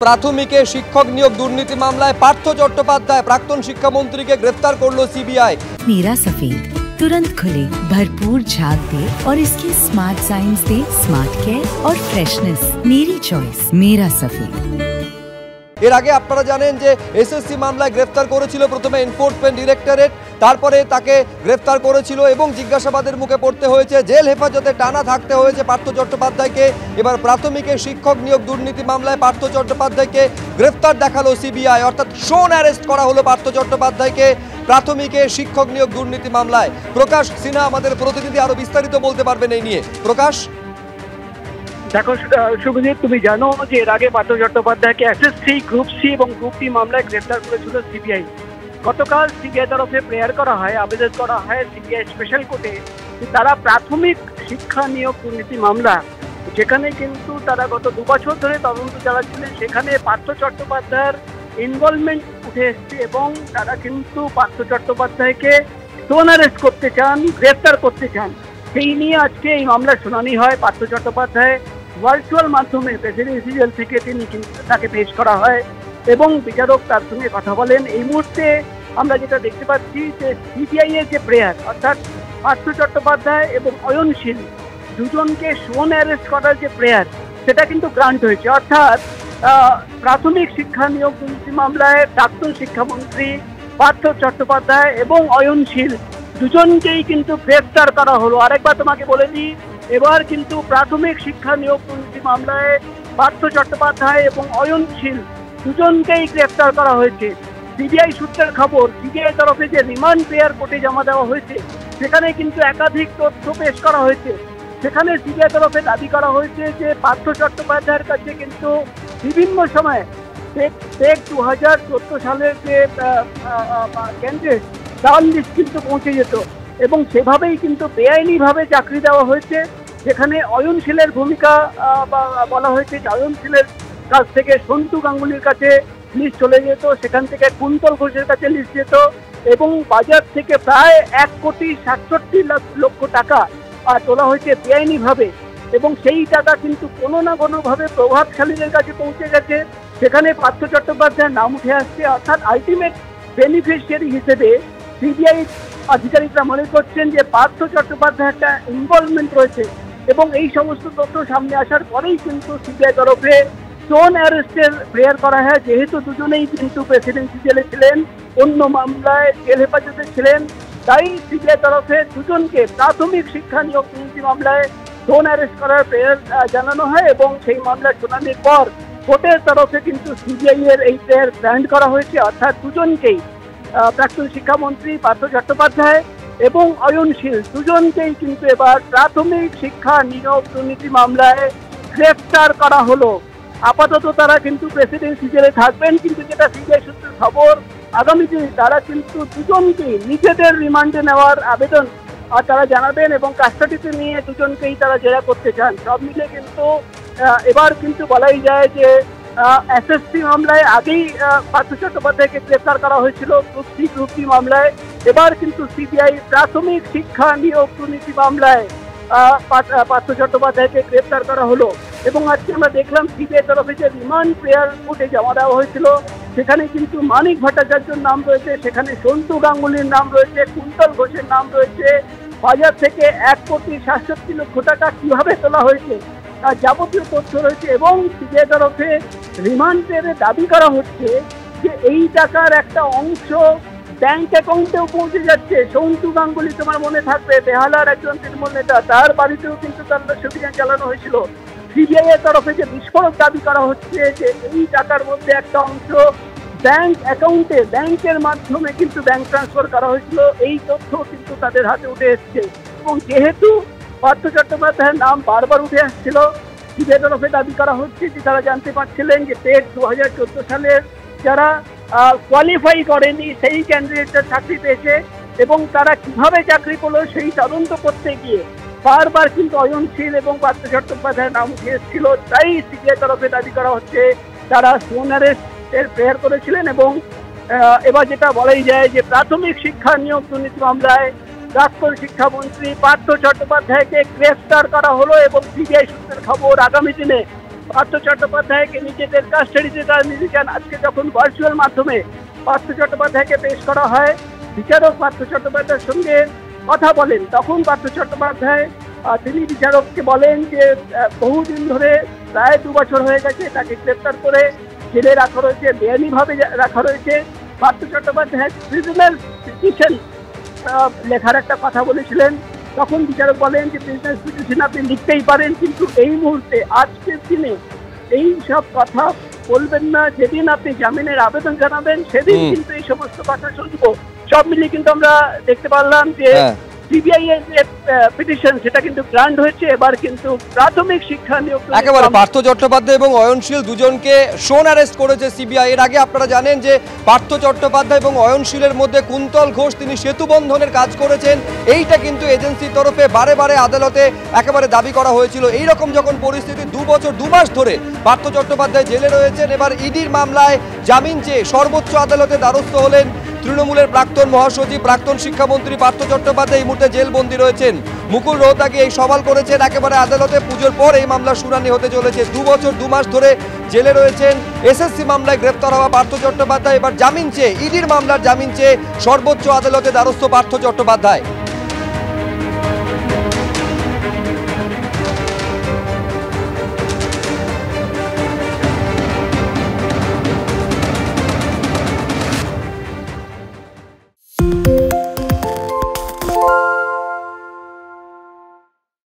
প্রাথমিকে শিক্ষক নিয়োগ দুর্নীতি মামলায় পার্থ চট্টোপাধ্যায় প্রাক্তন শিক্ষামন্ত্রীকে গ্রেফতার করল সিবিআই। मीरा सफेद तुरंत खुले, भरपूर झाग दे और इसकी स्मार्ट साइंस दे स्मार्ट केयर और फ्रेशनेस। मेरी चॉइस मेरा सफेद। এর আগে আপনারা জানেন যে এসএসসি মামলায় গ্রেফতার করেছিল প্রথমে এনফোর্সমেন্ট ডিরেক্টরেট, তারপরে তাকে গ্রেফতার করেছিল এবং জিজ্ঞাসাবাদের মুখে পড়তে হয়েছে, জেল হেফাজতে টানা থাকতে হয়েছে পার্থ চট্টোপাধ্যায়কে। এবার প্রাথমিকে শিক্ষক নিয়োগ দুর্নীতি মামলায় পার্থ চট্টোপাধ্যায়কে গ্রেফতার দেখালো সিবিআই, অর্থাৎ শোন অ্যারেস্ট করা হলো পার্থ চট্টোপাধ্যায়কে প্রাথমিকে শিক্ষক নিয়োগ দুর্নীতি মামলায়। প্রকাশ সিনহা আমাদের প্রতিনিধি আরো বিস্তারিত বলতে পারবেন এই নিয়ে। প্রকাশ, দেখো শুভজিৎ, তুমি জানো যে এর আগে পার্থ চট্টোপাধ্যায়কে এসএসসি, গ্রুপ সি এবং গ্রুপ ডি মামলায় গ্রেফতার করেছিল সিবিআই। গতকাল সিবিআই তরফে প্রেয়ার করা হয়, আবেদন করা হয় সিবিআই স্পেশাল কোর্টে, তারা প্রাথমিক শিক্ষা নিয়োগ দুর্নীতি মামলা, যেখানে কিন্তু তারা গত 2 বছর ধরে তদন্ত চালাচ্ছিলেন, সেখানে পার্থ চট্টোপাধ্যায়ের ইনভলভমেন্ট উঠে এসছে এবং তারা কিন্তু পার্থ চট্টোপাধ্যায়কে শোন অ্যারেস্ট করতে চান, গ্রেফতার করতে চান। সেই নিয়ে আজকে এই মামলার শুনানি হয়। পার্থ চট্টোপাধ্যায় ভার্চুয়াল মাধ্যমে প্রেসিডেন্সি জেল থেকে তাকে পেশ করা হয় এবং বিচারক তার সঙ্গে কথা বলেন। এই মুহূর্তে আমরা যেটা দেখতে পাচ্ছি যে সিবিআই এর যে প্রেয়ার, অর্থাৎ পার্থ চট্টোপাধ্যায় এবং অয়নশীল দুজনকে শোন অ্যারেস্ট করার যে প্রেয়ার, সেটা কিন্তু গ্রান্ট হয়েছে। অর্থাৎ প্রাথমিক শিক্ষা নিয়োগ দুর্নীতি মামলায় প্রাক্তন শিক্ষামন্ত্রী পার্থ চট্টোপাধ্যায় এবং অয়নশীল দুজনকেই কিন্তু গ্রেফতার করা হলো। আরেকবার তোমাকে বলে দিই, এবার কিন্তু প্রাথমিক শিক্ষা নিয়োগ দুর্নীতি মামলায় পার্থ চট্টোপাধ্যায় এবং অয়নশীল দুজনকেই গ্রেফতার করা হয়েছে। সিবিআই সূত্রের খবর, সিবিআই তরফে যে রিমান্ড প্রেয়ার কোর্টে জমা দেওয়া হয়েছে, সেখানে কিন্তু একাধিক তথ্য পেশ করা হয়েছে। সেখানে সিবিআই তরফে দাবি করা হয়েছে যে পার্থ চট্টোপাধ্যায়ের কাছে কিন্তু বিভিন্ন সময়ে 2014 সালের যে ক্যান্ডিডেট তার লিস্ট কিন্তু পৌঁছে যেত এবং সেভাবেই কিন্তু বেআইনিভাবে চাকরি দেওয়া হয়েছে। যেখানে অয়নশীলের ভূমিকা বলা হয়েছে যে অয়নশীলের কাছ থেকে সন্তু গাঙ্গুলির কাছে লিস্ট চলে যেত, সেখান থেকে কুন্তল ঘোষের কাছে লিস্ট যেত এবং বাজার থেকে প্রায় 1,67,00,000 টাকা তোলা হয়েছে বেআইনিভাবে এবং সেই টাকা কিন্তু কোনো না কোনোভাবে প্রভাবশালীদের কাছে পৌঁছে গেছে। সেখানে পার্থ চট্টোপাধ্যায়ের নাম উঠে আসছে, অর্থাৎ আলটিমেট বেনিফিশিয়ারি হিসেবে সিবিআই আধিকারিকরা মনে করছেন যে পার্থ চট্টোপাধ্যায়ের একটা ইনভলভমেন্ট রয়েছে এবং এই সমস্ত তথ্য সামনে আসার পরেই কিন্তু সিবিআই তরফে শোন অ্যারেস্টের প্রেয়ার করা হয়। যেহেতু দুজনেই কিন্তু প্রেসিডেন্সি জেলে ছিলেন, অন্য মামলায় জেল হেফাজতে ছিলেন, তাই সিবিআই তরফে দুজনকে প্রাথমিক শিক্ষা নিয়োগ দুর্নীতি মামলায় শোন অ্যারেস্ট করার প্রেয়ার জানানো হয় এবং সেই মামলার শুনানির পর কোর্টের তরফে কিন্তু সিবিআই এর এই প্রেয়ার গ্র্যান্ট করা হয়েছে। অর্থাৎ দুজনকেই, প্রাক্তন শিক্ষামন্ত্রী পার্থ চট্টোপাধ্যায় এবং অয়নশীল দুজনকেই কিন্তু এবার প্রাথমিক শিক্ষা নিয়োগ দুর্নীতি মামলায় গ্রেফতার করা হলো। আপাতত তারা কিন্তু প্রেসিডেন্সি জেলে থাকবেন, কিন্তু যেটা সিবিআই সূত্রের খবর, আগামী দিনে তারা কিন্তু দুজনকেই নিজেদের রিমান্ডে নেওয়ার আবেদন তারা জানাবেন এবং কাস্টাডিতে নিয়ে দুজনকেই তারা জেরা করতে চান। সব মিলে কিন্তু এবার কিন্তু বলাই যায় যে এসএসসি মামলায় আগেই পার্থ চট্টোপাধ্যায়কে গ্রেফতার করা হয়েছিল, গ্রুপ সি, গ্রুপ ডি মামলায় এবার কিন্তু সিবিআই প্রাথমিক শিক্ষা নিয়োগ দুর্নীতি মামলায় পার্থ চট্টোপাধ্যায়কে গ্রেফতার করা হলো এবং আজকে আমরা দেখলাম সিবিআই তরফে যে রিমান্ড প্রেয়ার কোর্টে জমা দেওয়া হয়েছিল, সেখানে কিন্তু মানিক ভট্টাচার্যের নাম রয়েছে, সেখানে সন্তু গাঙ্গুলির নাম রয়েছে, কুন্তল ঘোষের নাম রয়েছে, বাজার থেকে 1,67,00,000 টাকা কিভাবে তোলা হয়েছে তার যাবতীয় তথ্য রয়েছে এবং সিবিআই তরফে রিমান্ডের দাবি করা হচ্ছে যে এই টাকার একটা অংশ ব্যাংক অ্যাকাউন্টেও পৌঁছে যাচ্ছে। সন্তু গাঙ্গুলি, তোমার মনে থাকবে, বেহালার একজন তৃণমূল নেতা, তার বাড়িতেও কিন্তু তল্লাশি অভিযান চালানো হয়েছিল। সিবিআই এর তরফে যে বিস্ফোরক দাবি করা হচ্ছে যে এই টাকার মধ্যে একটা অংশ ব্যাংক অ্যাকাউন্টে, ব্যাংকের মাধ্যমে কিন্তু ব্যাংক ট্রান্সফার করা হয়েছিল, এই তথ্য কিন্তু তাদের হাতে উঠে এসছে এবং যেহেতু পার্থ চট্টোপাধ্যায়ের নাম বারবার উঠে আসছিল, সিবিআই তরফে দাবি করা হচ্ছে যে তারা জানতে পারছিলেন যে 2014 সালের যারা কোয়ালিফাই করেনি সেই ক্যান্ডিডেটরা চাকরি পেয়েছে এবং তারা কিভাবে চাকরি পেল সেই তদন্ত করতে গিয়ে বারবার কিন্তু অয়নশীল এবং পার্থ চট্টোপাধ্যায়ের নাম উঠে এসেছিল। তাই সিবিআই তরফে দাবি করা হচ্ছে তারা শোন অ্যারেস্টের প্রেয়ার করেছিলেন এবং এবার যেটা বলাই যায় যে প্রাথমিক শিক্ষা নিয়োগ দুর্নীতি মামলায় প্রাক্তন শিক্ষামন্ত্রী পার্থ চট্টোপাধ্যায়কে গ্রেফতার করা হলো এবং সিবিআই সূত্রের খবর আগামী দিনে পার্থ চট্টোপাধ্যায়কে নিজেদের কাস্টাডিতে তারা নিতে চান। আজকে যখন ভার্চুয়াল মাধ্যমে পার্থ চট্টোপাধ্যায়কে পেশ করা হয়, বিচারক পার্থ চট্টোপাধ্যায়ের সঙ্গে কথা বলেন, তখন পার্থ চট্টোপাধ্যায় তিনি বিচারককে বলেন যে বহুদিন ধরে প্রায় 2 বছর হয়ে গেছে তাকে গ্রেপ্তার করে জেলে রাখা রয়েছে, বেআইনিভাবে রাখা রয়েছে। পার্থ চট্টোপাধ্যায় প্রিজনার পিটিশন লেখার একটা কথা বলেছিলেন, তখন বিচারক বলেন যে প্রিজনার পিটিশন আপনি লিখতেই পারেন, কিন্তু এই মুহূর্তে আজকের দিনে এই সব কথা বলবেন না। যেদিন আপনি জামিনের আবেদন জানাবেন সেদিন কিন্তু এই সমস্ত কথা শুনবো। সব মিলিয়ে কিন্তু আমরা দেখতে পারলাম যে সিবিআই এর যে পিটিশন সেটা কিন্তু গ্রান্ট হয়েছে। এবার কিন্তু প্রাথমিক শিক্ষা নিয়োগ একেবারে পার্থ চট্টোপাধ্যায় এবং অয়নশীল দুজনকে শোন অ্যারেস্ট করেছে সিবিআই। এর আগে আপনারা জানেন যে পার্থ চট্টোপাধ্যায় এবং অয়নশীলের মধ্যে কুন্তল ঘোষ তিনি সেতু বন্ধনের কাজ করেছেন, এইটা কিন্তু এজেন্সির তরফে বারে বারে আদালতে একেবারে দাবি করা হয়েছিল। এইরকম যখন পরিস্থিতি 2 বছর 2 মাস ধরে পার্থ চট্টোপাধ্যায় জেলে রয়েছেন, এবার ইডির মামলায় জামিন চেয়ে সর্বোচ্চ আদালতে দ্বারস্থ হলেন তৃণমূলের প্রাক্তন মহাসচিব প্রাক্তন শিক্ষামন্ত্রী পার্থ চট্টোপাধ্যায়। এই মুহূর্তে জেলবন্দি রয়েছেন। মুকুল রোহতাগি এই সওয়াল করেছেন একেবারে আদালতে, পুজোর পর এই মামলার শুনানি হতে চলেছে। 2 বছর 2 মাস ধরে জেলে রয়েছেন এসএসসি মামলায় গ্রেফতার হওয়া পার্থ চট্টোপাধ্যায়। এবার জামিন চেয়ে ইডির মামলার জামিন চেয়ে সর্বোচ্চ আদালতে দ্বারস্থ পার্থ চট্টোপাধ্যায়।